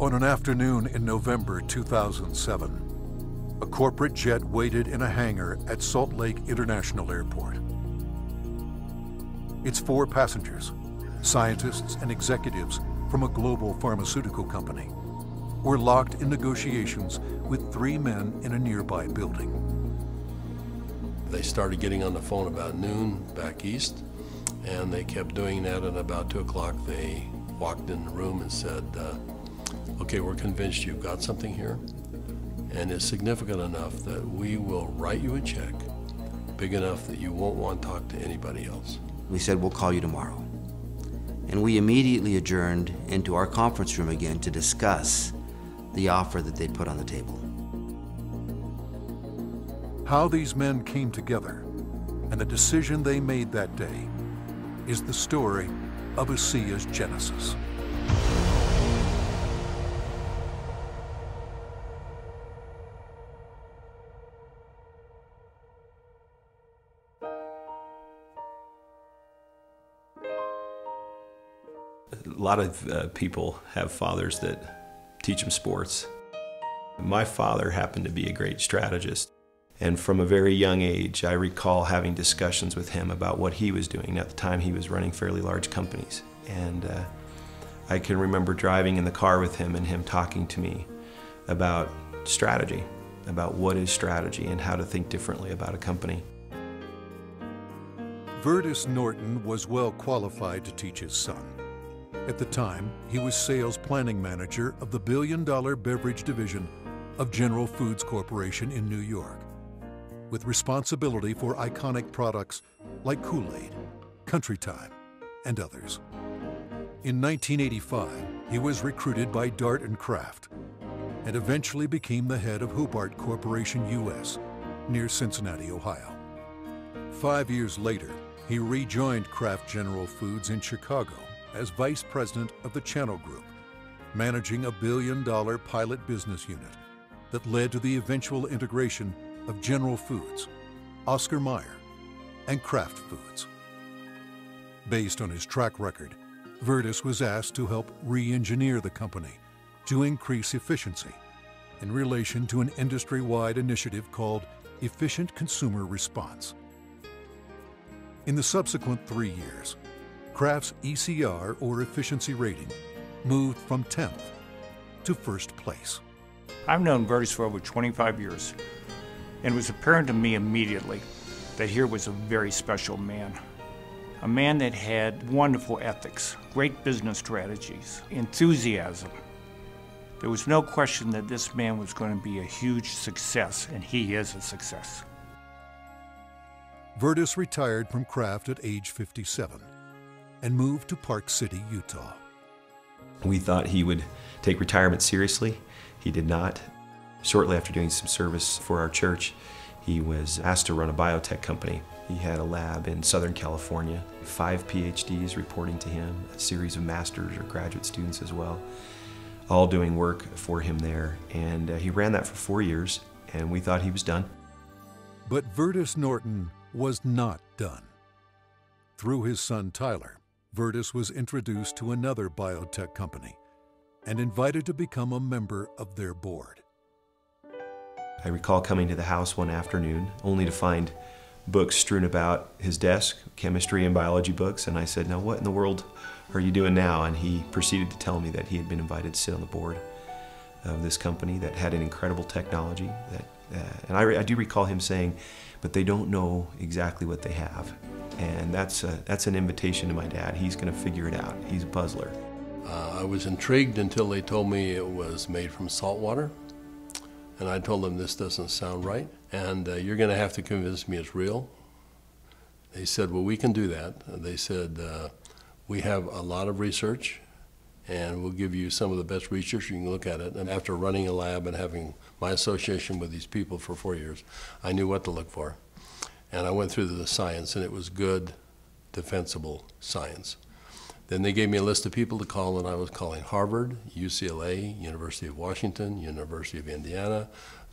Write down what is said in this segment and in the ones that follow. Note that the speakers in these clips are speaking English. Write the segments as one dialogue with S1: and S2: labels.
S1: On an afternoon in November 2007, a corporate jet waited in a hangar at Salt Lake International Airport. Its 4 passengers, scientists and executives from a global pharmaceutical company, were locked in negotiations with 3 men in a nearby building.
S2: They started getting on the phone about noon back east, and they kept doing that, and about 2 o'clock they walked in the room and said, okay, we're convinced you've got something here, and it's significant enough that we will write you a check big enough that you won't want to talk to anybody else.
S3: We said, we'll call you tomorrow. And we immediately adjourned into our conference room again to discuss the offer that they'd put on the table.
S1: How these men came together and the decision they made that day is the story of ASEA's genesis.
S4: A lot of people have fathers that teach them sports. My father happened to be a great strategist, and from a very young age I recall having discussions with him about what he was doing. At the time he was running fairly large companies, and I can remember driving in the car with him and him talking to me about strategy, about what is strategy and how to think differently about a company.
S1: Vertus Norton was well qualified to teach his son. At the time, he was sales planning manager of the billion-dollar beverage division of General Foods Corporation in New York, with responsibility for iconic products like Kool-Aid, Country Time, and others. In 1985, he was recruited by Dart and Kraft and eventually became the head of Hobart Corporation US near Cincinnati, Ohio. 5 years later, he rejoined Kraft General Foods in Chicago as vice president of the Channel Group, managing a billion-dollar pilot business unit that led to the eventual integration of General Foods, Oscar Mayer, and Kraft Foods. Based on his track record, Vertus was asked to help re-engineer the company to increase efficiency in relation to an industry-wide initiative called Efficient Consumer Response. In the subsequent 3 years, Kraft's ECR, or efficiency rating, moved from 10th to 1st place.
S5: I've known Vertus for over 25 years, and it was apparent to me immediately that here was a very special man. A man that had wonderful ethics, great business strategies, enthusiasm. There was no question that this man was going to be a huge success, and he is a success.
S1: Vertus retired from Kraft at age 57 and moved to Park City, Utah.
S4: We thought he would take retirement seriously. He did not. Shortly after doing some service for our church, he was asked to run a biotech company. He had a lab in Southern California, 5 PhDs reporting to him, a series of master's or graduate students as well, all doing work for him there. And he ran that for 4 years, and we thought he was done.
S1: But Vertus Norton was not done. Through his son Tyler, Vertus was introduced to another biotech company and invited to become a member of their board.
S4: I recall coming to the house one afternoon only to find books strewn about his desk, chemistry and biology books, and I said, "Now what in the world are you doing now?" And he proceeded to tell me that he had been invited to sit on the board of this company that had an incredible technology. And I do recall him saying, "But they don't know exactly what they have." And that's an invitation to my dad. He's going to figure it out. He's a puzzler.
S2: I was intrigued until they told me it was made from salt water. And I told them, this doesn't sound right, and you're going to have to convince me it's real. They said, well, we can do that. They said, we have a lot of research, and we'll give you some of the best research. You can look at it. And after running a lab and having my association with these people for 4 years, I knew what to look for. And I went through the science, and it was good, defensible science. Then they gave me a list of people to call, and I was calling Harvard, UCLA, University of Washington, University of Indiana,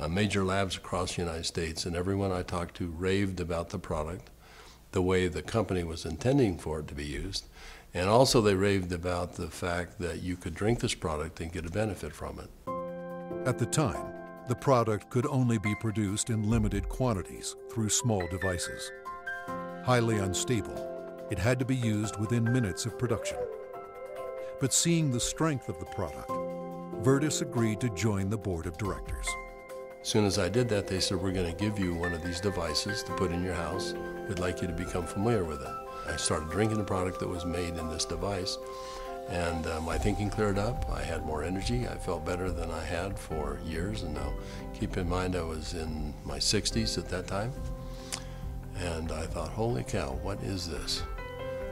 S2: major labs across the United States, and everyone I talked to raved about the product, the way the company was intending for it to be used, And also they raved about the fact that you could drink this product and get a benefit from it.
S1: At the time, the product could only be produced in limited quantities through small devices. Highly unstable, it had to be used within minutes of production. But seeing the strength of the product, Virtus agreed to join the board of directors.
S2: As soon as I did that, they said, we're going to give you one of these devices to put in your house. We'd like you to become familiar with it. I started drinking the product that was made in this device, and my thinking cleared up. I had more energy. I felt better than I had for years, and now keep in mind I was in my 60s at that time. And I thought, holy cow, what is this?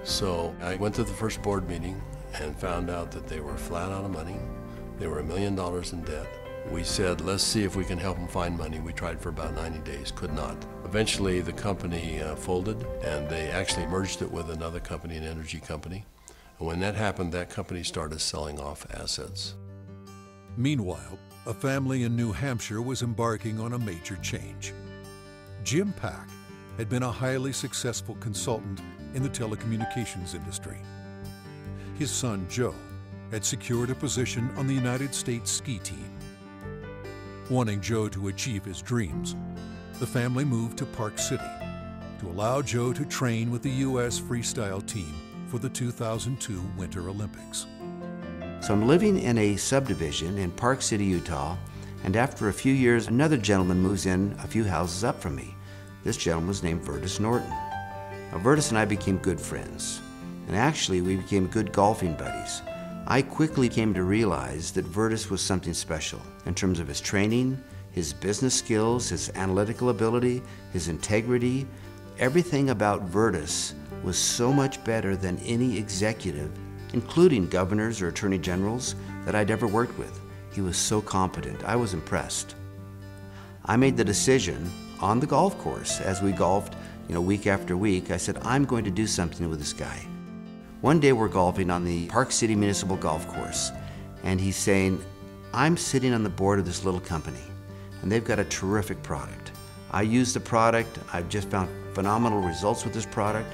S2: So I went to the first board meeting and found out that they were flat out of money. They were $1 million in debt. We said, let's see if we can help them find money. We tried for about 90 days, could not. Eventually the company folded, and they actually merged it with another company, an energy company. And when that happened, that company started selling off assets.
S1: Meanwhile, a family in New Hampshire was embarking on a major change. Jim Pack had been a highly successful consultant in the telecommunications industry. His son, Joe, had secured a position on the United States ski team. Wanting Joe to achieve his dreams, the family moved to Park City to allow Joe to train with the U.S. freestyle team for the 2002 Winter Olympics.
S3: So I'm living in a subdivision in Park City, Utah, and after a few years, another gentleman moves in a few houses up from me. This gentleman was named Virtus Norton. Now, Virtus and I became good friends, and actually we became good golfing buddies. I quickly came to realize that Virtus was something special in terms of his training, his business skills, his analytical ability, his integrity. Everything about Virtus was so much better than any executive, including governors or attorney generals, that I'd ever worked with. He was so competent. I was impressed. I made the decision on the golf course as we golfed, week after week. I said, I'm going to do something with this guy. One day we're golfing on the Park City Municipal Golf Course, and he's saying, I'm sitting on the board of this little company, and they've got a terrific product. I use the product, I've just found phenomenal results with this product,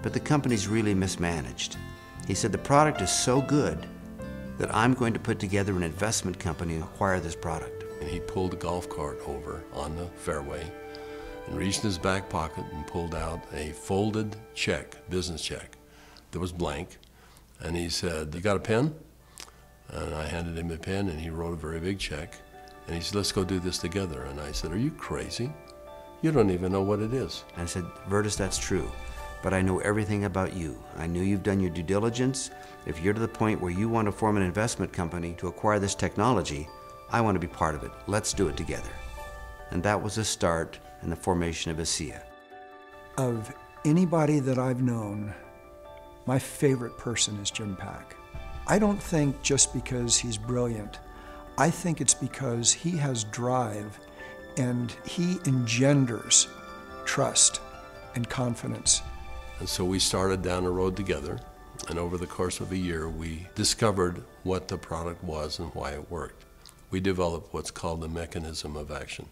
S3: but the company's really mismanaged. He said, the product is so good that I'm going to put together an investment company and acquire this product.
S2: And he pulled a golf cart over on the fairway and reached in his back pocket and pulled out a folded check, business check, that was blank. And he said, you got a pen? And I handed him a pen, and he wrote a very big check. And he said, let's go do this together. And I said, are you crazy? You don't even know what it is.
S3: And I said, Virtus, that's true, but I know everything about you. I know you've done your due diligence. If you're to the point where you want to form an investment company to acquire this technology, I want to be part of it. Let's do it together. And that was the start in the formation of ASEA.
S6: Of anybody that I've known, my favorite person is Jim Pack. I don't think just because he's brilliant. I think it's because he has drive and he engenders trust and confidence.
S2: And so we started down the road together, and over the course of a year, we discovered what the product was and why it worked. We developed what's called the mechanism of action.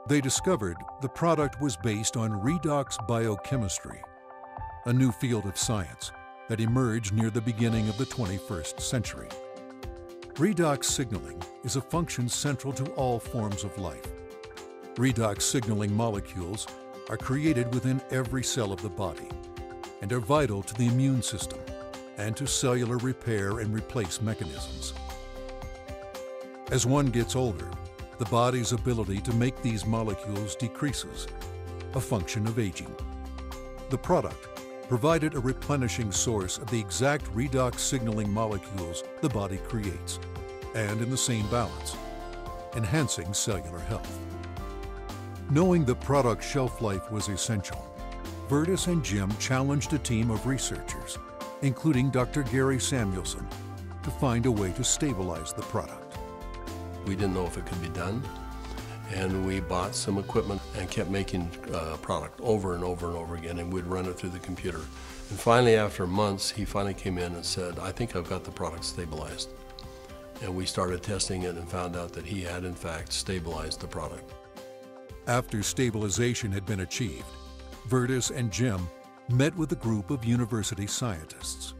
S1: They discovered the product was based on redox biochemistry, a new field of science that emerged near the beginning of the 21st century. Redox signaling is a function central to all forms of life. Redox signaling molecules are created within every cell of the body and are vital to the immune system and to cellular repair and replace mechanisms. As one gets older, the body's ability to make these molecules decreases, a function of aging. The product provided a replenishing source of the exact redox signaling molecules the body creates, and in the same balance, enhancing cellular health. Knowing the product's shelf life was essential, Virtus and Jim challenged a team of researchers, including Dr. Gary Samuelson, to find a way to stabilize the product.
S2: We didn't know if it could be done, and we bought some equipment and kept making product over and over and over again, and we'd run it through the computer. And finally, after months, he finally came in and said, I think I've got the product stabilized. And we started testing it and found out that he had, in fact, stabilized the product.
S1: After stabilization had been achieved, Virtus and Jim met with a group of university scientists.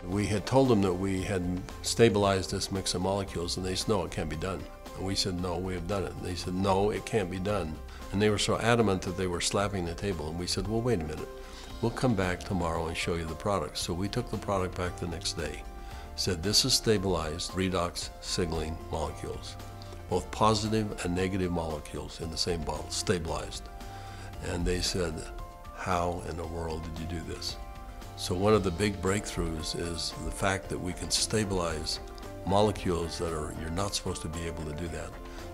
S2: We had told them that we had stabilized this mix of molecules, and they said, no, it can't be done. And we said, no, we have done it. And they said, no, it can't be done. And they were so adamant that they were slapping the table. And we said, well, wait a minute. We'll come back tomorrow and show you the product. So we took the product back the next day. Said, this is stabilized redox signaling molecules, both positive and negative molecules in the same bottle, stabilized. And they said, how in the world did you do this? So one of the big breakthroughs is the fact that we can stabilize molecules that you're not supposed to be able to do that.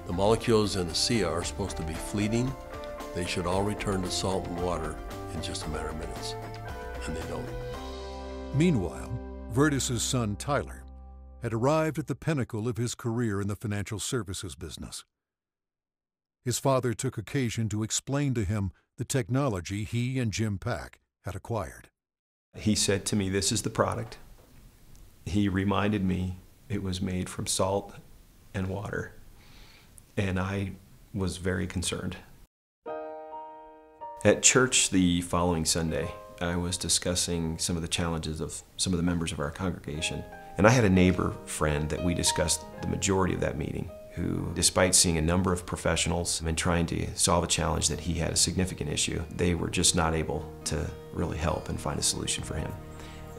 S2: The molecules in ASEA are supposed to be fleeting. They should all return to salt and water in just a matter of minutes, and they don't.
S1: Meanwhile, Vertus's son Tyler had arrived at the pinnacle of his career in the financial services business. His father took occasion to explain to him the technology he and Jim Pack had acquired.
S4: He said to me, this is the product. He reminded me it was made from salt and water, and I was very concerned. At church the following Sunday, I was discussing some of the challenges of some of the members of our congregation, and I had a neighbor friend that we discussed the majority of that meeting, who, despite seeing a number of professionals and trying to solve a challenge that he had a significant issue, they were just not able to really help and find a solution for him.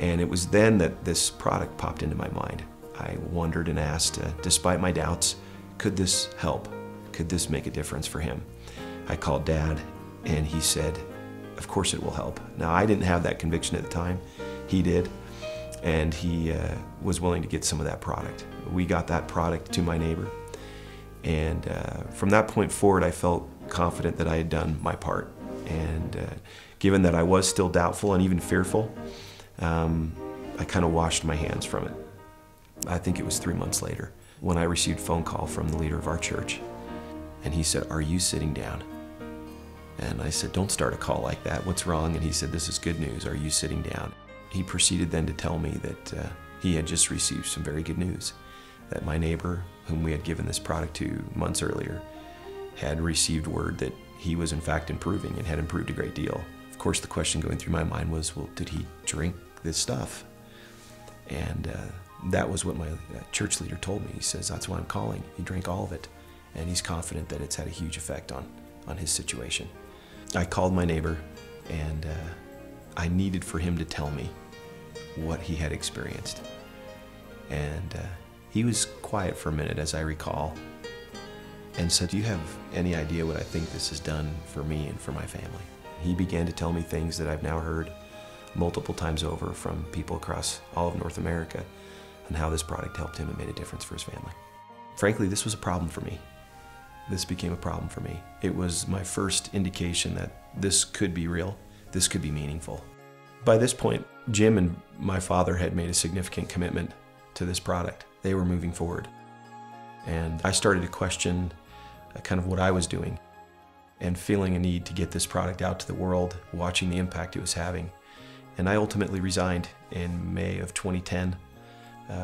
S4: And it was then that this product popped into my mind. I wondered and asked, despite my doubts, could this help? Could this make a difference for him? I called Dad, and he said, of course it will help. Now, I didn't have that conviction at the time. He did, and he was willing to get some of that product. We got that product to my neighbor. And from that point forward, I felt confident that I had done my part. And given that I was still doubtful and even fearful, I kind of washed my hands from it. I think it was 3 months later when I received a phone call from the leader of our church. And he said, are you sitting down? And I said, don't start a call like that. What's wrong? And he said, this is good news. Are you sitting down? He proceeded then to tell me that he had just received some very good news, that my neighbor, whom we had given this product to months earlier, had received word that he was in fact improving and had improved a great deal. Of course, the question going through my mind was, well, did he drink this stuff? And that was what my church leader told me. He says, that's why I'm calling. He drank all of it, and he's confident that it's had a huge effect on his situation. I called my neighbor, and I needed for him to tell me what he had experienced. And he was quiet for a minute, as I recall, and said, do you have any idea what I think this has done for me and for my family? He began to tell me things that I've now heard multiple times over from people across all of North America, and how this product helped him and made a difference for his family. Frankly, this was a problem for me. This became a problem for me. It was my first indication that this could be real, this could be meaningful. By this point, Jim and my father had made a significant commitment to this product. They were moving forward. And I started to question kind of what I was doing, and feeling a need to get this product out to the world, watching the impact it was having. And I ultimately resigned in May of 2010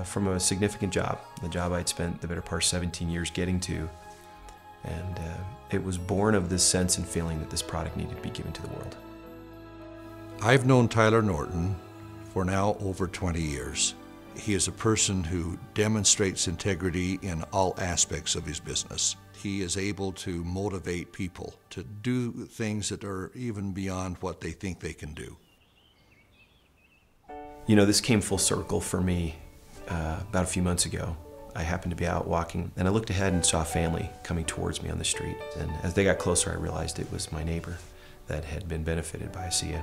S4: from a significant job, the job I'd spent the better part of 17 years getting to. And it was born of this sense and feeling that this product needed to be given to the world.
S7: I've known Tyler Norton for now over 20 years. He is a person who demonstrates integrity in all aspects of his business. He is able to motivate people to do things that are even beyond what they think they can do.
S4: You know, this came full circle for me about a few months ago. I happened to be out walking, and I looked ahead and saw a family coming towards me on the street. And as they got closer, I realized it was my neighbor that had been benefited by ASEA.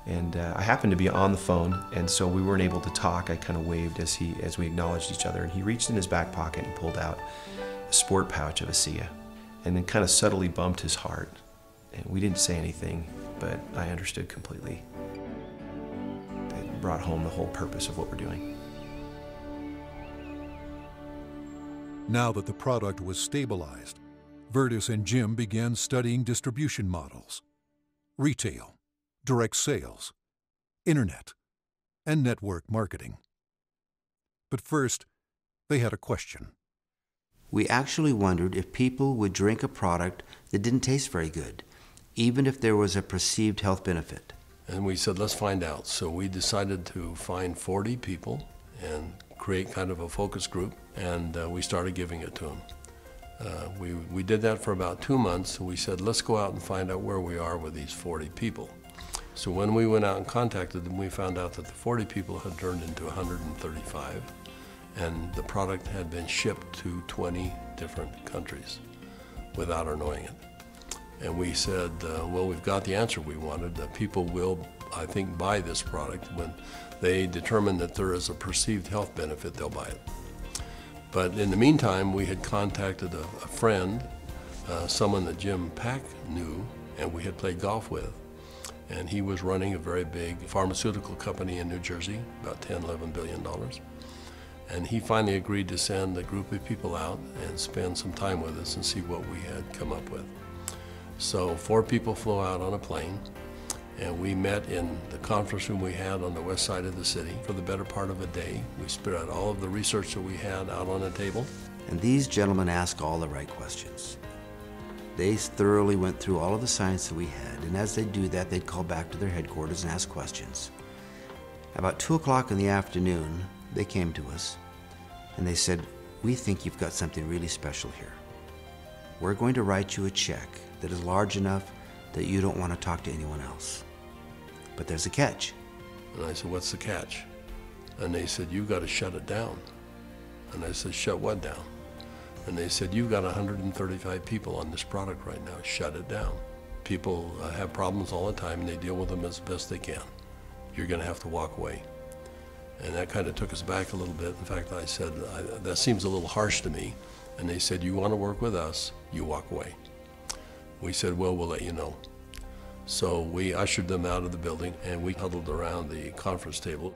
S4: And I happened to be on the phone, and so we weren't able to talk. I kind of waved as we acknowledged each other, and he reached in his back pocket and pulled out a sport pouch of ASEA, and then kind of subtly bumped his heart. And we didn't say anything, but I understood completely. It brought home the whole purpose of what we're doing.
S1: Now that the product was stabilized, Vertus and Jim began studying distribution models, retail, direct sales, internet, and network marketing. But first, they had a question.
S3: We actually wondered if people would drink a product that didn't taste very good, even if there was a perceived health benefit.
S2: And we said, let's find out. So we decided to find 40 people and create kind of a focus group, and we started giving it to them. We did that for about 2 months, and we said, let's go out and find out where we are with these 40 people. So when we went out and contacted them, we found out that the 40 people had turned into 135, and the product had been shipped to 20 different countries without our knowing it. And we said, well, we've got the answer we wanted. People will, I think, buy this product. When they determine that there is a perceived health benefit, they'll buy it. But in the meantime, we had contacted a friend, someone that Jim Pack knew and we had played golf with. And he was running a very big pharmaceutical company in New Jersey, about $10, $11 billion. And he finally agreed to send a group of people out and spend some time with us and see what we had come up with. So 4 people flew out on a plane, and we met in the conference room we had on the west side of the city for the better part of a day. We spread out all of the research that we had out on a table.
S3: And these gentlemen asked all the right questions. They thoroughly went through all of the science that we had, and as they do that, they'd call back to their headquarters and ask questions. About 2 o'clock in the afternoon, they came to us, and they said, we think you've got something really special here. We're going to write you a check that is large enough that you don't want to talk to anyone else. But there's a catch.
S2: And I said, what's the catch? And they said, you've got to shut it down. And I said, shut what down? And they said, you've got 135 people on this product right now, shut it down. People have problems all the time and they deal with them as best they can. You're going to have to walk away. And that kind of took us back a little bit. In fact, I said, that seems a little harsh to me. And they said, you want to work with us, you walk away. We said, well, we'll let you know. So we ushered them out of the building and we huddled around the conference table.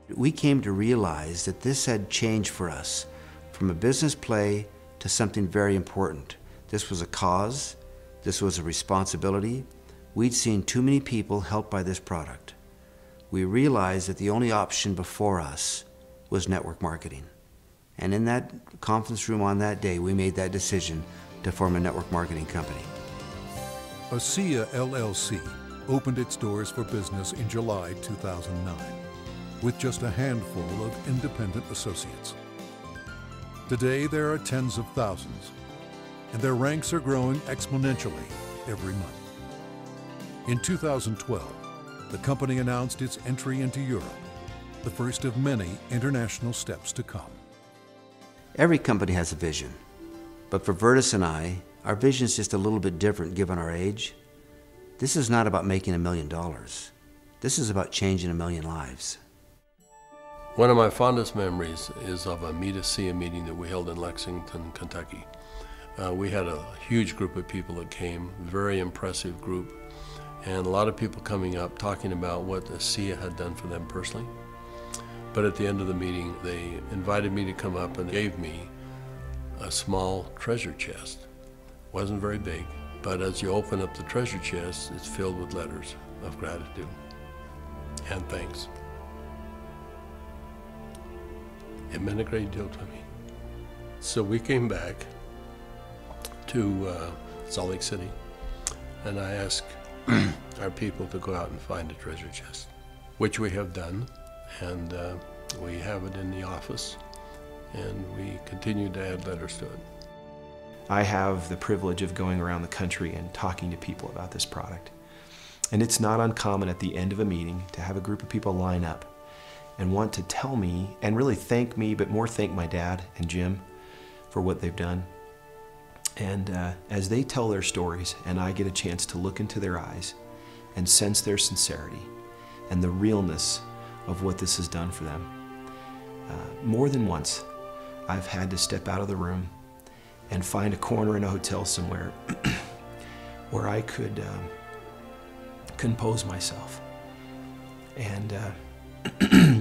S3: We came to realize that this had changed for us from a business play to something very important. This was a cause, this was a responsibility. We'd seen too many people helped by this product. We realized that the only option before us was network marketing. And in that conference room on that day, we made that decision to form a network marketing company.
S1: ASEA LLC opened its doors for business in July 2009 with just a handful of independent associates. Today, there are tens of thousands, and their ranks are growing exponentially every month. In 2012, the company announced its entry into Europe, the first of many international steps to come.
S3: Every company has a vision, but for Vertus and I, our vision is just a little bit different given our age. This is not about making $1 million. This is about changing 1 million lives.
S2: One of my fondest memories is of a Meet ASEA meeting that we held in Lexington, Kentucky. We had a huge group of people that came, very impressive group, and a lot of people coming up talking about what ASEA had done for them personally. But at the end of the meeting, they invited me to come up and gave me a small treasure chest. It wasn't very big, but as you open up the treasure chest, it's filled with letters of gratitude and thanks. It meant a great deal to me. So we came back to Salt Lake City, and I asked our people to go out and find a treasure chest, which we have done, and we have it in the office, and we continue to add letters to it.
S4: I have the privilege of going around the country and talking to people about this product. And it's not uncommon at the end of a meeting to have a group of people line up and want to tell me, and really thank me, but more thank my dad and Jim for what they've done. And as they tell their stories and I get a chance to look into their eyes and sense their sincerity and the realness of what this has done for them, more than once I've had to step out of the room and find a corner in a hotel somewhere where I could compose myself and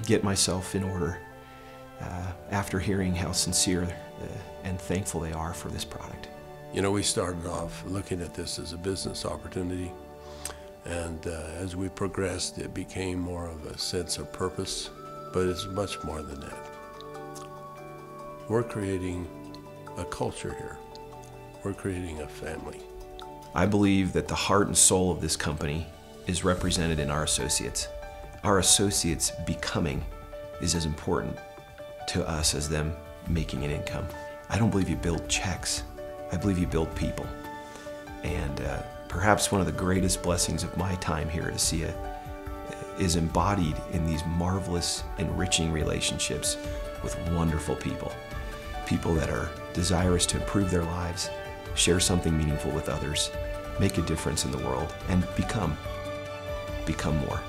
S4: get myself in order after hearing how sincere and thankful they are for this product.
S2: You know, we started off looking at this as a business opportunity, and as we progressed, it became more of a sense of purpose, but it's much more than that. We're creating a culture here. We're creating a family.
S4: I believe that the heart and soul of this company is represented in our associates. Our associates becoming is as important to us as them making an income. I don't believe you build checks. I believe you build people. And perhaps one of the greatest blessings of my time here at ASEA is embodied in these marvelous, enriching relationships with wonderful people. People that are desirous to improve their lives, share something meaningful with others, make a difference in the world, and become more.